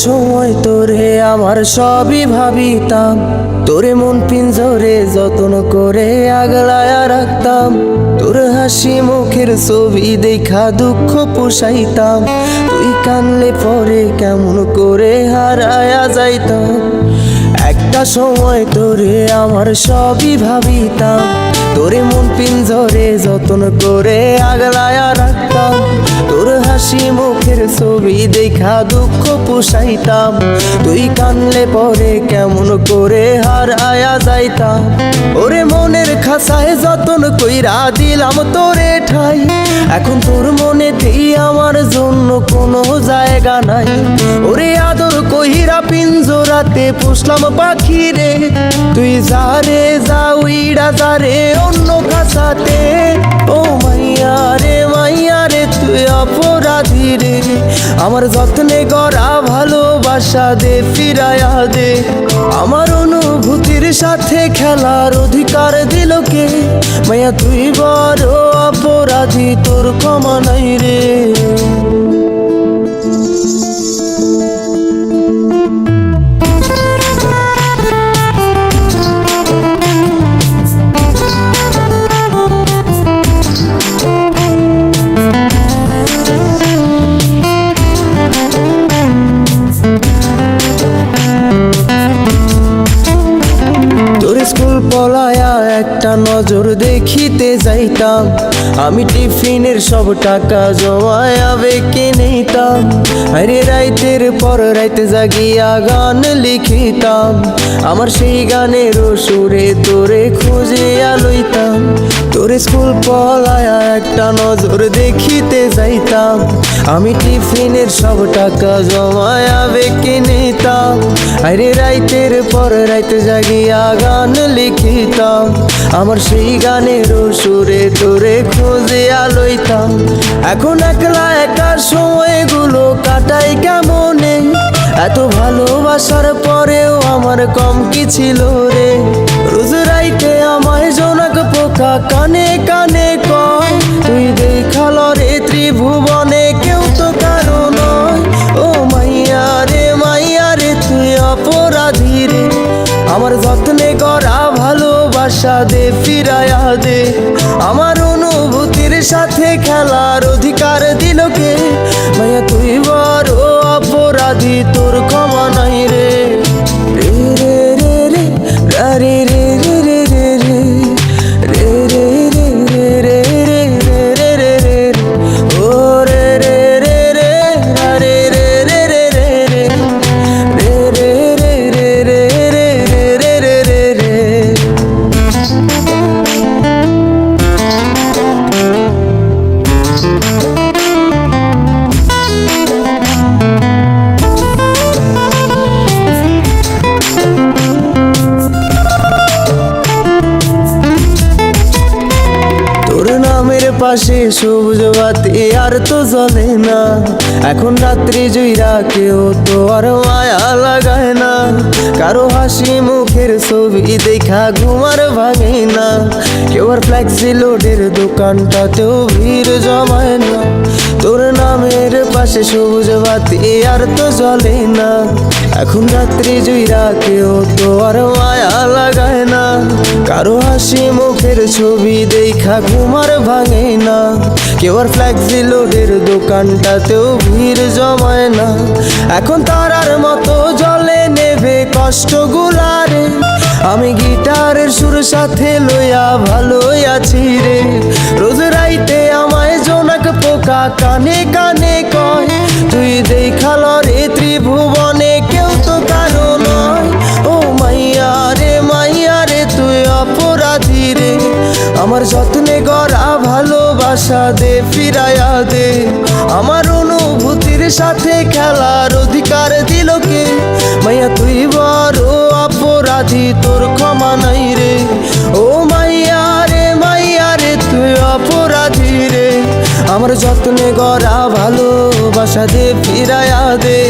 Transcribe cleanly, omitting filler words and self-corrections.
সময় তোরে আমার সবই ভাবিতাম, তোরে মন পিঞ্জরে যত্ন করে আগলায়া রাখতাম। তোর হাসি মুখের ছবি দেখা দুঃখ পোষাইতাম, তুই কানলে পরে কেমন করে হারায়া যাইতাম। একটা সময় তোরে আমার সবই ভাবিতাম, তোরে মন পিঞ্জরে যত্ন করে আগলায়া রাখতাম। তোর হাসি মুখের ছবি দেখা দুঃখ পোষাইতাম, তুই কানলে পরে কেমন করে হারায়া যাইতাম। ওরে মনের খাসায় যতন কইরা দিলাম তোরে ঠাই, এখন তোর মনেতেই আমার জন্য কোনো জায়গা নাই। ওরে আদর কইরা পিঞ্জরাতে পুষলাম পাখি রে, তুই যারে যা উইড়া যারে অন্য খাসাতে। ও মাইয়া রে তুই অপরাধী রে, আমার যত্নে গড়া ভালোবাসা দে ফিরায়া দে। আমার অনুভূতির সাথে খেলার অধিকার দিল কে? মাইয়া তুই বড় অপরাধী, তোর ক্ষমা নাই রে। স্কুল পলায়া একটা নজর দেখিতে যাইতাম, আমি টিফিনের সব টাকা জমায়া বেঁকে নিতাম। আরে রাইতের পর রাইতে জাগিয়া গান লিখিতাম, আমার সেই গানের সুরে তোরে খুঁজিয়া লইতাম। তোরে স্কুল পলায়া একটা নজর দেখিতে যাইতাম, আমি টিফিনের সব টাকা জমায়া বেঁকে নিতাম। আরে রাইতের পর রাইতে জাগিয়া গান লিখিতাম, আমার সেই গানের সুরে তোরে খুঁজিয়া লইতাম। এখন একলা একা সময়গুলো কাটাই কেমনে, এত ভালোবাসার পরেও আমার কম কি ছিল রে। রোজ রাইতে আমায় জোনাক পোকা কানে কানে কয়, তুই দেখাল রে ত্রিভুবনে কেউ তো কারো নয়। ও মাইয়া রে তুই অপরাধী রে, আমার যত্নে গড়া ভালোবাসা দে ফিরায়া দে। আমার অনুভূতির সাথে খেলার অধিকার দিল কে? মাইয়া তুই বড় অপরাধী, তোর ক্ষমা নাই রে। রে রে রে রে রে রে রে রে রে রে রে রে রে রে রে রে রে ও রে রে রে রে রে রে রে রে রে রে রে রে রে রে রে রে। তোর নামের পাশে সবুজ বাতি আর তো জ্বলে না, এখন রাত্রি জুইরা কেউ তো আর মায়া লাগায় না। কারো হাসি মুখের ছবি দেখা ঘুমার ভাঙে না, কেউ আর ফ্লেক্সি লোডের দোকানটাতেও ভিড় জমায় না। তোর নামের পাশে সবুজ বাতি আর তো জ্বলে না, এখন রাত্রি জুইরা কেউ তো আর মায়া লাগায় না। কারো হাসি মুখের ছবি দেখা ঘুমার ভাঙে না, কেউ আর ফ্লেক্সি লোডের দোকানটাতেও ভিড় জমায় না। এখন তারার মতো জলে নেবে কষ্টগুলা রে, আমি গিটারের সুর সাথে লইয়া ভালোই আছি রে। রোজ রাইতে আমায় জোনাক পোকা কানে কানে কয়, তুই দেখাল রে ত্রিভুবনে কেউ তো কারো নয়। ও মাইয়া রে তুই অপরাধী রে, আমার যত্নে গড়া ভালোবাসা দে ফিরায়া দে। আমার অনুভূতির সাথে খেলার অধিকার দিল কে? মাইয়া তুই বড় অপরাধী, তোর ক্ষমা নাই রে। ও মাইয়া রে তুই অপরাধী রে, আমার যত্নে গড়া ভালোবাসা দে ফিরায়া দে।